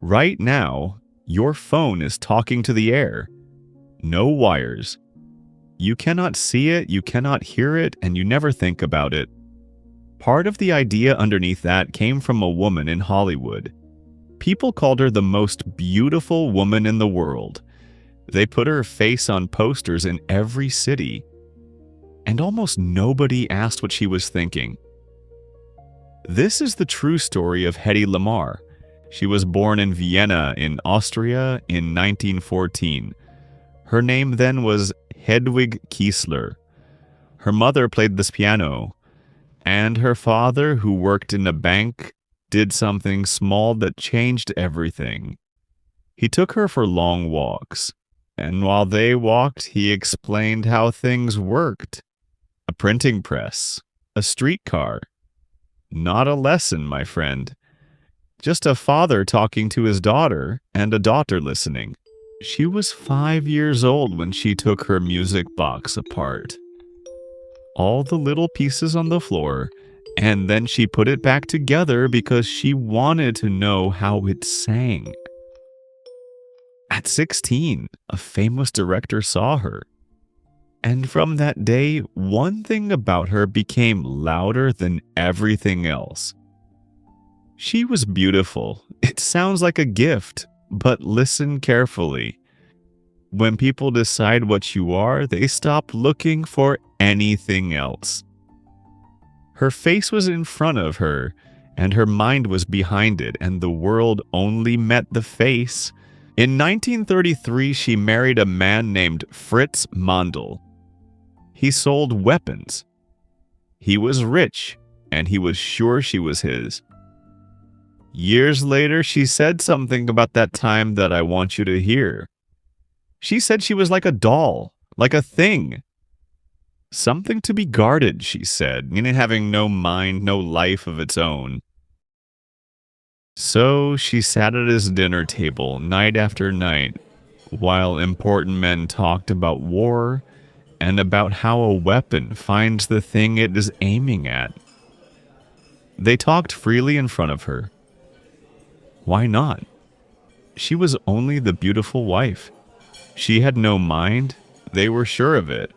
Right now, your phone is talking to the air. No wires. You cannot see it, you cannot hear it, and you never think about it. Part of the idea underneath that came from a woman in Hollywood. People called her the most beautiful woman in the world. They put her face on posters in every city. And almost nobody asked what she was thinking. This is the true story of Hedy Lamarr. She was born in Vienna in Austria in 1914. Her name then was Hedwig Kiesler. Her mother played the piano, and her father, who worked in a bank, did something small that changed everything. He took her for long walks, and while they walked, he explained how things worked. A printing press, a streetcar. Not a lesson, my friend. Just a father talking to his daughter and a daughter listening. She was 5 years old when she took her music box apart. All the little pieces on the floor, and then she put it back together because she wanted to know how it sang. At 16, a famous director saw her. And from that day, one thing about her became louder than everything else. She was beautiful. It sounds like a gift, but listen carefully. When people decide what you are, they stop looking for anything else. Her face was in front of her, and her mind was behind it, and the world only met the face. In 1933, she married a man named Fritz Mandl. He sold weapons. He was rich, and he was sure she was his. Years later, she said something about that time that I want you to hear. She said she was like a doll, like a thing. Something to be guarded, she said, having no mind, no life of its own. So she sat at his dinner table night after night, while important men talked about war and about how a weapon finds the thing it is aiming at. They talked freely in front of her. Why not? She was only the beautiful wife. She had no mind, they were sure of it.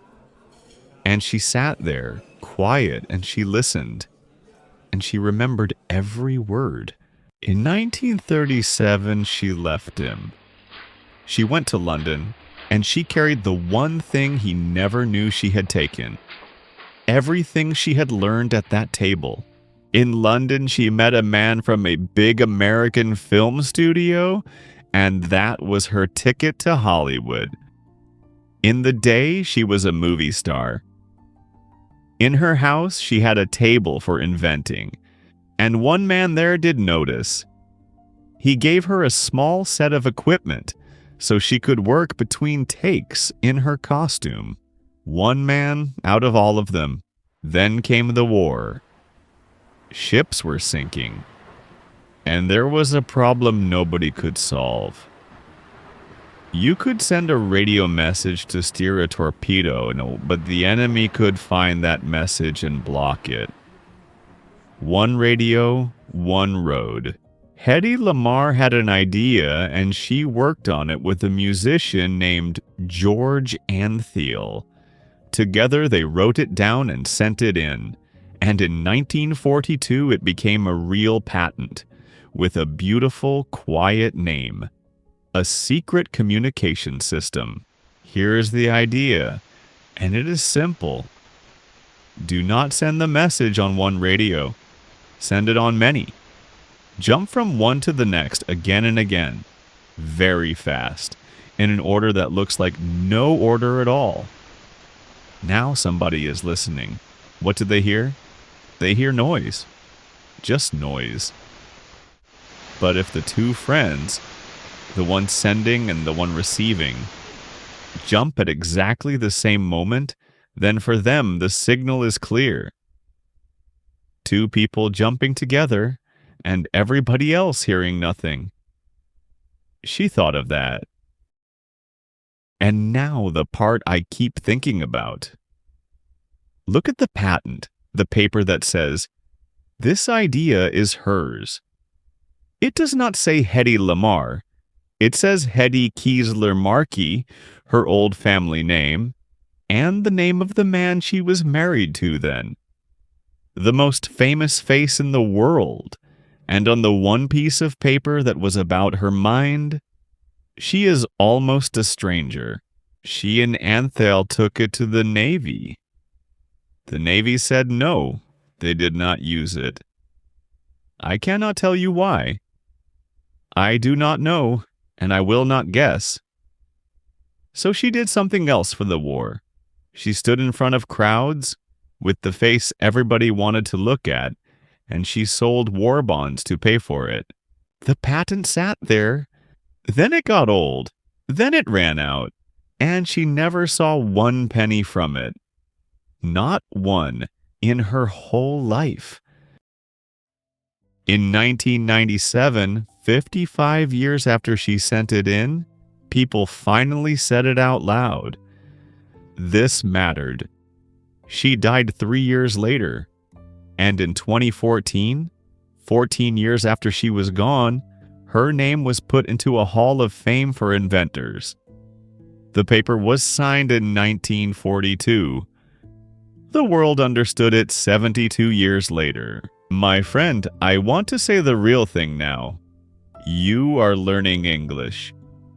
And she sat there, quiet, and she listened. And she remembered every word. In 1937, she left him. She went to London, and she carried the one thing he never knew she had taken. Everything she had learned at that table. In London, she met a man from a big American film studio, and that was her ticket to Hollywood. In the day, she was a movie star. In her house, she had a table for inventing, and one man there did notice. He gave her a small set of equipment so she could work between takes in her costume. One man out of all of them. Then came the war. Ships were sinking, and there was a problem nobody could solve. You could send a radio message to steer a torpedo, but the enemy could find that message and block it. One radio, one road. Hedy Lamarr had an idea, and she worked on it with a musician named George Antheil. Together they wrote it down and sent it in. And in 1942 it became a real patent, with a beautiful, quiet name. A secret communication system. Here's the idea, and it is simple. Do not send the message on one radio. Send it on many. Jump from one to the next again and again, very fast, in an order that looks like no order at all. Now somebody is listening. What did they hear? They hear noise. Just noise. But if the two friends, the one sending and the one receiving, jump at exactly the same moment, then for them the signal is clear. Two people jumping together, and everybody else hearing nothing. She thought of that. And now the part I keep thinking about. Look at the patent, the paper that says, "This idea is hers." It does not say Hedy Lamarr. It says Hedy Lamarr, her old family name, and the name of the man she was married to then. The most famous face in the world, and on the one piece of paper that was about her mind, she is almost a stranger. She and Anthale took it to the Navy. The Navy said no, they did not use it. I cannot tell you why. I do not know, and I will not guess. So she did something else for the war. She stood in front of crowds with the face everybody wanted to look at, and she sold war bonds to pay for it. The patent sat there. Then it got old. Then it ran out, and she never saw 1 penny from it. Not one in her whole life. In 1997, 55 years after she sent it in, people finally said it out loud. This mattered. She died 3 years later, and in 2014, 14 years after she was gone, her name was put into a Hall of Fame for inventors. The paper was signed in 1942. The world understood it 72 years later. My friend, I want to say the real thing now. You are learning English,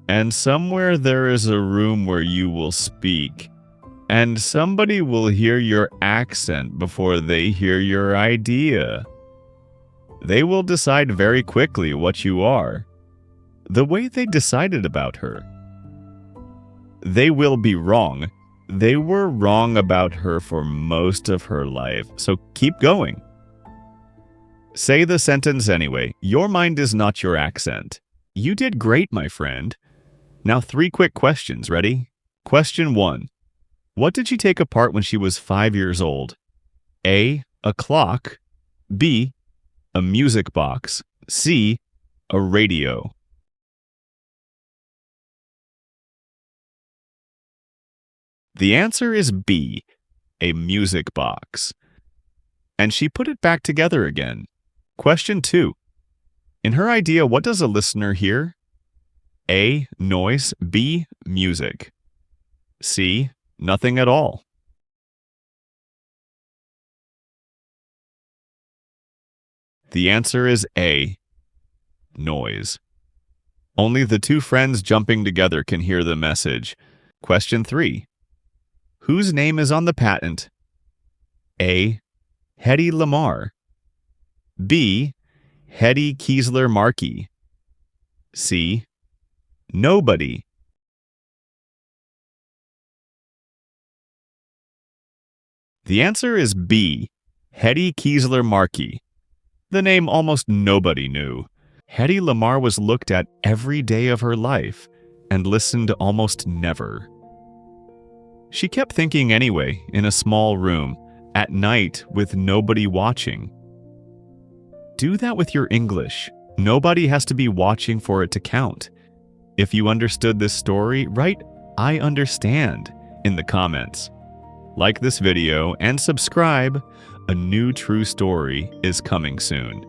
and somewhere there is a room where you will speak, and somebody will hear your accent before they hear your idea. They will decide very quickly what you are, the way they decided about her. They will be wrong. They were wrong about her for most of her life, so keep going. Say the sentence anyway. Your mind is not your accent. You did great, my friend. Now 3 quick questions. Ready? Question 1. What did she take apart when she was 5 years old? A clock. B, a music box. C, a radio. The answer is B, a music box. And she put it back together again. Question 2. In her idea, what does a listener hear? A, noise. B, music. C, nothing at all. The answer is A, noise. Only the 2 friends jumping together can hear the message. Question 3. Whose name is on the patent? A, Hedy Lamarr. B, Hedy Lamarr. C, nobody. The answer is B, Hedy Lamarr. The name almost nobody knew. Hedy Lamarr was looked at every day of her life and listened almost never. She kept thinking anyway, in a small room, at night with nobody watching. Do that with your English. Nobody has to be watching for it to count. If you understood this story, write "I understand" in the comments. Like this video and subscribe. A new true story is coming soon.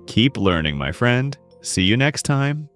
Keep learning, my friend. See you next time.